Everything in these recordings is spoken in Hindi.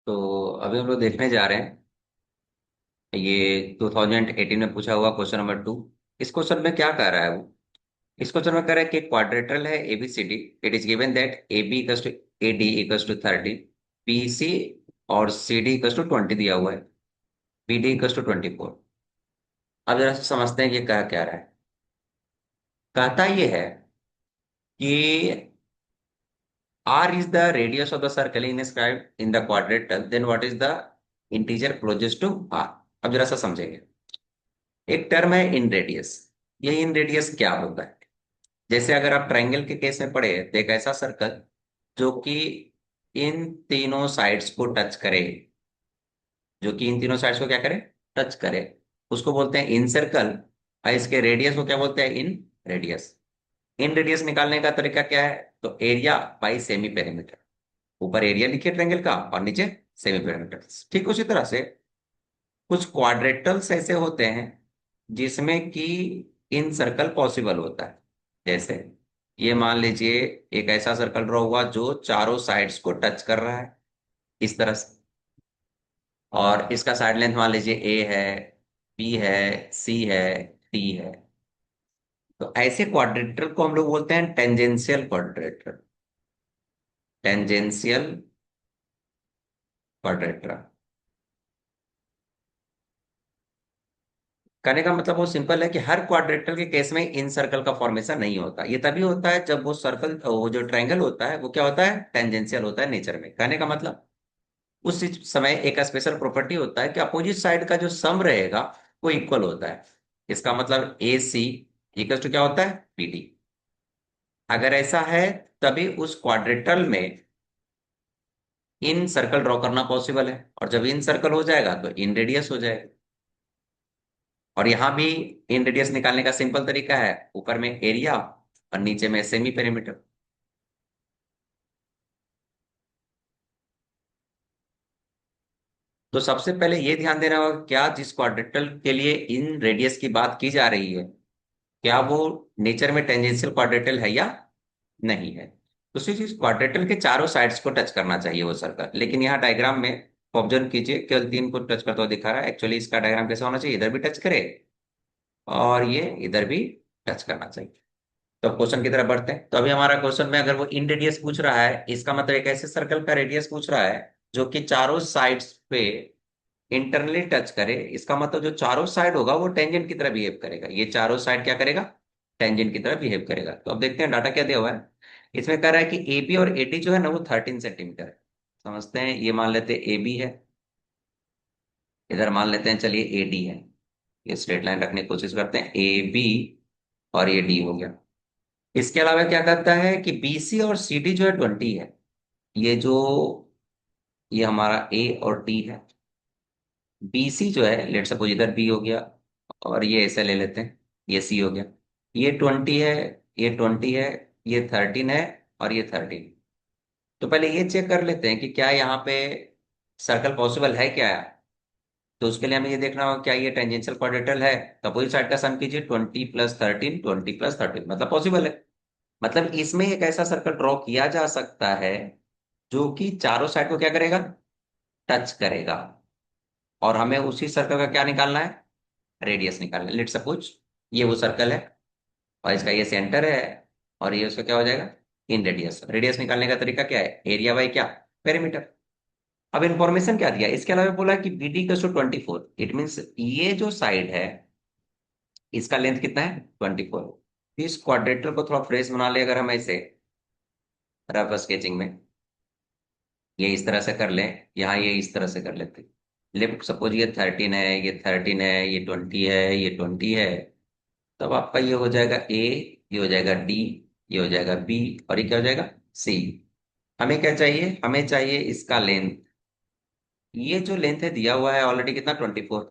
तो अभी हम लोग देखने जा रहे हैं। ये 2018 में पूछा हुआ क्वेश्चन नंबर 2। इस क्वेश्चन में क्या कह रहा है वो? इस क्वेश्चन में कह रहा है कि क्वाड्रेटरल है ABCD. It is given that A B equals to A D equals to 30, B C और सी डी इक्वल्स टू 20 दिया हुआ है, बी डी इक्वल्स टू 24। अब जरा से समझते हैं कि कह क्या रहा है। कहता ये है कि R is the radius of the circle inscribed in the quadrilateral, then what is the integer closest to R? अब जरा सा समझेंगे। एक टर्म है इन रेडियस। ये इन रेडियस क्या होता है? जैसे अगर आप ट्रायंगल के केस में पढ़े तो एक ऐसा सर्कल जो कि इन तीनों साइड्स को टच करे, जो कि इन तीनों साइड्स को क्या करे, टच करे, उसको बोलते हैं इन सर्कल। और इसके रेडियस को क्या बोलते हैं? इन रेडियस। इन रेडियस निकालने का तरीका क्या है? तो एरिया बाई सेमी पेरीमीटर। ऊपर एरिया लिखिए ट्रायंगल का और नीचे सेमी पेरीमीटर। ठीक उसी तरह से कुछ क्वाड्रेटल्स ऐसे होते हैं जिसमें कि इन सर्कल पॉसिबल होता है। जैसे ये मान लीजिए एक ऐसा सर्कल ड्रॉ हुआ जो चारों साइड्स को टच कर रहा है इस तरह से, और इसका साइड लेंथ मान लीजिए ए है, बी है, सी है, डी है। तो ऐसे क्वाड्रेटर को हम लोग बोलते हैं टेंजेंशियल क्वाड्रेटर। टेंजेंशियल क्वाड्रेटर कहने का मतलब वो सिंपल है कि हर क्वाड्रेटर के केस में इन सर्कल का फॉर्मेशन नहीं होता। ये तभी होता है जब वो सर्कल, वो जो ट्रायंगल होता है वो क्या होता है? टेंजेंशियल होता है नेचर में। कहने का मतलब उस समय एक स्पेशल प्रॉपर्टी होता है कि अपोजिट साइड का जो सम रहेगा वो इक्वल होता है। इसका मतलब ए सी इक्वल टू क्या होता है? P D. अगर ऐसा है तभी उस क्वाड्रेटल में इन सर्कल ड्रॉ करना पॉसिबल है, और जब इन सर्कल हो जाएगा तो इन रेडियस हो जाएगा। और यहां भी इन रेडियस निकालने का सिंपल तरीका है, ऊपर में एरिया और नीचे में सेमी पेरीमीटर। तो सबसे पहले ये ध्यान देना होगा, क्या जिस क्वाड्रेटल के लिए इन रेडियस की बात की जा रही है क्या वो नेचर में टेंजेंशियल क्वाड्रेटल है या नहीं है। दूसरी चीज, क्वाड्रेटल के चारों साइड्स को टच करना चाहिए वो सर्कल, लेकिन यहाँ डायग्राम में ऑब्जर्व कीजिए केवल तीन को टच करता हुआ दिखा रहा है। एक्चुअली इसका डायग्राम कैसा होना चाहिए? इधर भी टच करे और ये इधर भी टच करना चाहिए। तो क्वेश्चन की तरफ बढ़ते हैं। तो अभी हमारा क्वेश्चन में अगर वो इन रेडियस पूछ रहा है, इसका मतलब एक ऐसे सर्कल का रेडियस पूछ रहा है जो कि चारों साइड्स पे इंटरनली टच करे। इसका मतलब जो चारों साइड होगा वो टेंजेंट की तरह बिहेव करेगा। ये चारों साइड क्या करेगा? टेंजेंट की तरह बिहेव करेगा। तो अब देखते हैं डाटा क्या दिया हुआ है। इसमें कह रहा है कि ए बी और ए डी जो है ना वो 13 सेंटीमीटर है। समझते हैं। ये मान लेते हैं ए बी है, इधर मान लेते हैं चलिए ए डी है। ये स्ट्रेट लाइन रखने की कोशिश करते हैं, ए बी और ये डी हो गया। इसके अलावा क्या करता है कि बी सी और सी डी जो है 20 है। ये जो ये हमारा ए और डी है। बी सी जो है लेट सपोज इधर बी हो गया, और ये ऐसे ले लेते हैं, ये सी हो गया। ये 20 है, ये 20 है, ये 13 है और ये 13। तो पहले ये चेक कर लेते हैं कि क्या यहाँ पे सर्कल पॉसिबल है क्या। तो उसके लिए हमें ये देखना होगा क्या ये टेंजेंशियल क्वाड्रेटल है। तो अपोजिट साइड का सम कीजिए, 20 + 13, 20 + 13 मतलब पॉसिबल है। मतलब इसमें एक ऐसा सर्कल ड्रॉ किया जा सकता है जो कि चारों साइड को क्या करेगा? टच करेगा। और हमें उसी सर्कल का क्या निकालना है? रेडियस निकालना है। लेट सपोज ये वो सर्कल है और इसका ये सेंटर है, और ये उसका क्या हो जाएगा? इन रेडियस। रेडियस निकालने का तरीका क्या है? एरिया बाई क्या? पेरीमीटर। अब इंफॉर्मेशन क्या दिया इसके अलावा? बोला कि B D equals to 24। It means ये जो साइड है इसका लेंथ कितना है? 24। इस क्वाड्रेटर को थोड़ा फ्रेश बना ले अगर हम ऐसे रफ स्केचिंग में, ये इस तरह से कर लें, यहाँ ये इस तरह से कर लेते। लेफ्ट सपोज ये 13 है, ये 13 है, ये 20 है, ये 20 है। तब आपका ये हो जाएगा ए, ये हो जाएगा डी, ये हो जाएगा बी, और ये क्या हो जाएगा? सी। हमें क्या चाहिए? हमें चाहिए इसका लेंथ। ये जो लेंथ है दिया हुआ है ऑलरेडी कितना? 24।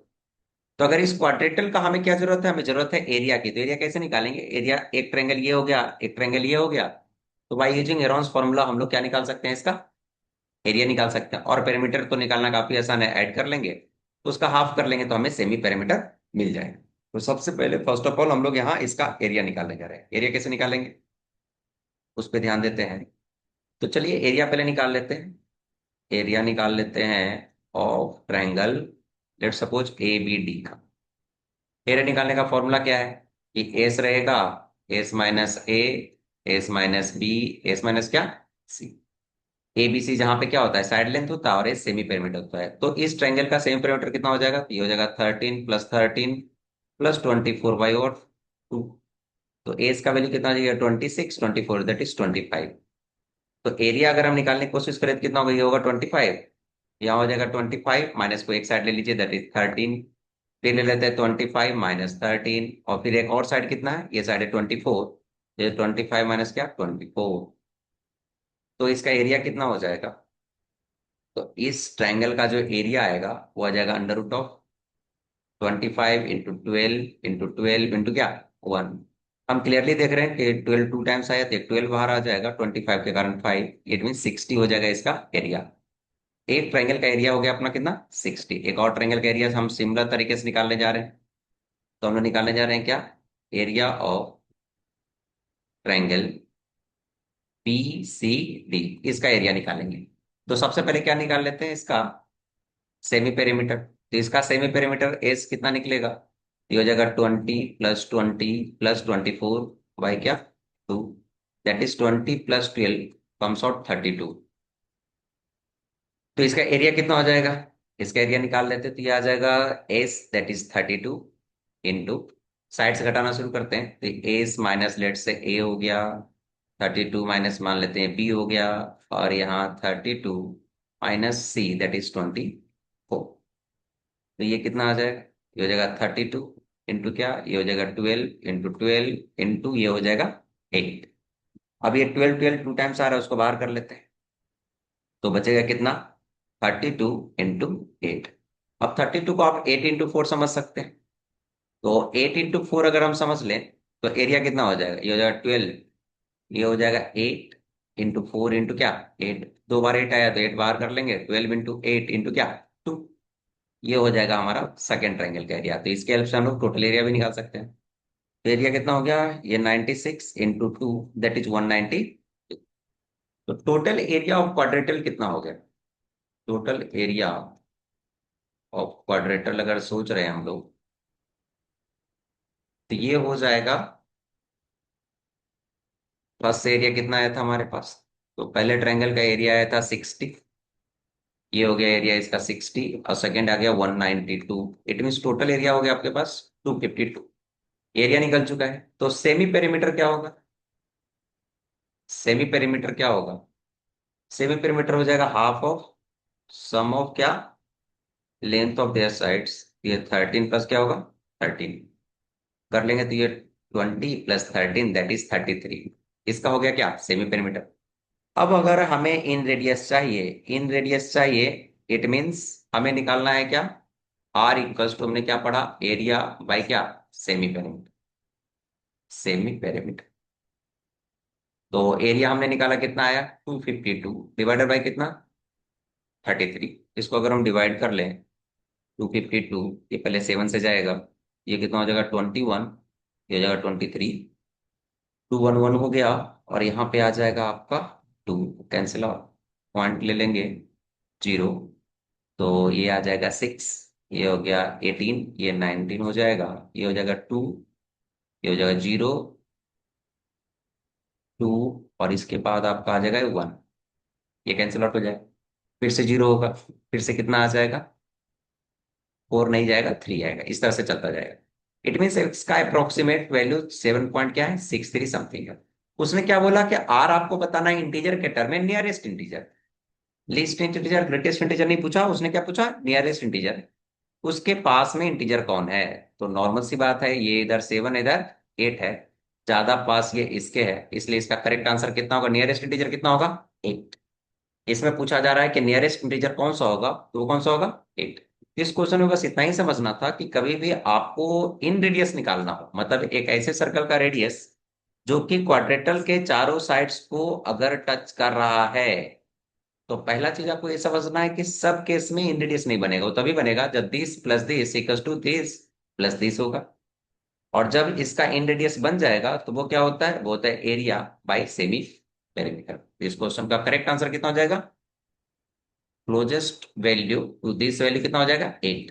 तो अगर इस क्वाड्रेटल का हमें क्या जरूरत है? हमें जरूरत है एरिया की। तो एरिया कैसे निकालेंगे? एरिया, एक ट्रायंगल ये हो गया, एक ट्रायंगल ये हो गया। तो बाय यूजिंग हेरोन्स फॉर्मूला हम लोग क्या निकाल सकते हैं? इसका एरिया निकाल सकते हैं। और पेरीमीटर तो निकालना काफी आसान है, ऐड कर लेंगे तो उसका हाफ कर लेंगे तो हमें सेमी पेरीमीटर मिल जाएगा। तो सबसे पहले फर्स्ट ऑफ ऑल हम लोग यहाँ इसका एरिया निकालने जा रहे हैं। एरिया कैसे निकालेंगे उस पर ध्यान देते हैं। तो चलिए एरिया पहले निकाल लेते हैं। एरिया निकाल लेते हैं of triangle, let suppose A B D का। एरिया निकालने का फॉर्मूला क्या है कि एस रहेगा, S minus S minus B, S minus क्या, सी। ए बी सी जहां पे क्या होता है, साइड लेंथ होता है, और एस सेमी पेरीमीटर होता है। तो इस ट्रायंगल का सेमी पेरीमीटर कितना हो जाएगा, ये हो जाएगा 13 + 13 + 24/2। तो एस का वैल्यू कितना हो जाएगा, 26, 24 दैट इज 25। तो एरिया अगर हम निकालने की कोशिश करें तो कितना होगा, ये होगा 25। यहाँ हो जाएगा 25, माइनस को एक साइड ले लीजिए दैट इज 13। फिर ले लेते हैं 25 - 13, और फिर एक और साइड कितना है, ये साइड है 24। ये 25 माइनस क्या, 24। तो इसका एरिया कितना हो जाएगा, तो इस ट्रायंगल का जो एरिया आएगा वो आ जाएगा √25 × 12 × 12 × क्या, 1। हम क्लियरली देख रहे हैं कि 12 टू टाइम्स आया तो 12 बाहर आ जाएगा, 25 के कारण 5, इट मीन 60 हो जाएगा इसका एरिया। एक ट्रायंगल का एरिया हो गया अपना कितना, 60। एक और ट्रायंगल का एरिया हम सिमिलर तरीके से निकालने जा रहे हैं। तो हम लोग निकालने जा रहे हैं क्या, area of triangle P C D, इसका एरिया निकालेंगे। तो सबसे पहले क्या निकाल लेते हैं, इसका सेमी पेरीमीटर। तो इसका सेमी पेरीमीटर एस कितना निकलेगा, ये हो जाएगा 20 + 20 + 24 बाई क्या, 2, दैट इज 20 + 12 कम्स आउट 32। तो इसका एरिया कितना हो जाएगा, इसका एरिया निकाल लेते हैं। तो ये आ जाएगा S that is 32 into, side से घटाना शुरू करते हैं। तो एस माइनस लेट से ए हो गया, 32 माइनस मान लेते हैं बी हो गया, और यहाँ 32 माइनस सी दैट इज 24। तो ये कितना आ जाएगा, ये हो जाएगा 32 इंटू क्या, ये हो जाएगा 12 × 12 इंटू ये हो जाएगा 8। अब ये 12 टू टाइम्स आ रहा है, उसको बाहर कर लेते हैं। तो बचेगा कितना, 32 × 8। अब 32 को आप 8 × 4 समझ सकते हैं। तो 8 × 4 अगर हम समझ लें तो एरिया कितना हो जाएगा, ये हो जाएगा 12, ये हो जाएगा 8 × 4 इंटू क्या, 8। दो बार 8 आया तो 8 बाहर कर लेंगे, 12 × 8 इंटू क्या, 2। ये हो जाएगा हमारा सेकेंड ट्रायंगल का एरिया। तो इसके हेल्प से हम लोग टोटल एरिया भी निकाल सकते हैं। तो एरिया कितना हो गया, ये 96 × 2 दैट इज 190। तो टोटल एरिया ऑफ क्वाड्रेटल कितना हो गया, टोटल एरिया ऑफ क्वाड्रेटल अगर सोच रहे हैं हम लोग, तो ये हो जाएगा, फर्स्ट एरिया कितना आया था हमारे पास, तो पहले ट्रायंगल का एरिया आया था 60, ये हो गया एरिया इसका 60, और सेकंड आ गया 192। इट मीन टोटल एरिया हो गया आपके पास 252। एरिया निकल चुका है। तो सेमी पेरीमीटर क्या होगा, सेमी पेरीमीटर क्या होगा, सेमी पेरीमीटर हो जाएगा हाफ ऑफ सम ऑफ क्या, लेंथ ऑफ देयर साइड्स। ये 13 प्लस क्या होगा, 13 कर लेंगे तो ये 20 + 13 दैट इज 33। इसका हो गया क्या, सेमी पेरीमीटर। अब अगर हमें इन रेडियस चाहिए, इन रेडियस चाहिए, इट मीन्स हमें निकालना है क्या, आर इक्वल्स टू, हमने क्या पढ़ा, एरिया बाय क्या, सेमी पेरीमीटर। सेमी पेरीमीटर, तो एरिया हमने निकाला कितना आया, 252 डिवाइडेड बाय कितना, 33। इसको अगर हम डिवाइड कर लें, 252, ये पहले 7 से जाएगा, ये कितना हो जाएगा 21, ये हो जाएगा 23, 2 1 1 हो गया, और यहाँ पे आ जाएगा आपका 2, कैंसिल आउट, पॉइंट ले लेंगे 0। तो ये आ जाएगा 6, ये हो गया 18, ये 19 हो जाएगा, ये हो जाएगा 2, ये हो जाएगा 0 2, और इसके बाद आपका आ जाएगा 1, ये कैंसिल आउट हो जाएगा, फिर से 0 होगा, फिर से कितना आ जाएगा, 4 नहीं जाएगा, 3 आएगा, इस तरह से चलता जाएगा। इट मीन इसका अप्रोक्सीमेट वैल्यू 7 पॉइंट क्या है, 63 समथिंग है। उसने क्या बोला कि आर आपको बताना है इंटीजर के टर्म में, nearest integer, least integer, greatest integer नहीं पूछा उसने, क्या पूछा, नियरेस्ट इंटीजर, उसके पास में इंटीजर कौन है। तो नॉर्मल सी बात है, ये इधर 7 इधर 8 है, ज्यादा पास ये इसके है, इसलिए इसका करेक्ट आंसर कितना होगा, नियरेस्ट इंटीजर कितना होगा, 8। इसमें पूछा जा रहा है कि नियरेस्ट इंटीजर कौन सा होगा, तो वो कौन सा होगा, 8। इस क्वेश्चन में बस इतना ही समझना था कि कभी भी आपको इन रेडियस निकालना हो, मतलब एक ऐसे सर्कल का रेडियस जो कि क्वाड्रेटल के चारों साइड्स को अगर टच कर रहा है, तो पहला चीज आपको ये समझना है कि सब केस में इन रेडियस नहीं बनेगा, वो तभी बनेगा जब this plus this equals to this plus this होगा। और जब इसका इन रेडियस बन जाएगा तो वो क्या होता है, वो होता है एरिया बाय सेमी पेरीमीटर। इस क्वेश्चन का करेक्ट आंसर कितना हो जाएगा, closest value to this value कितना हो जाएगा 8।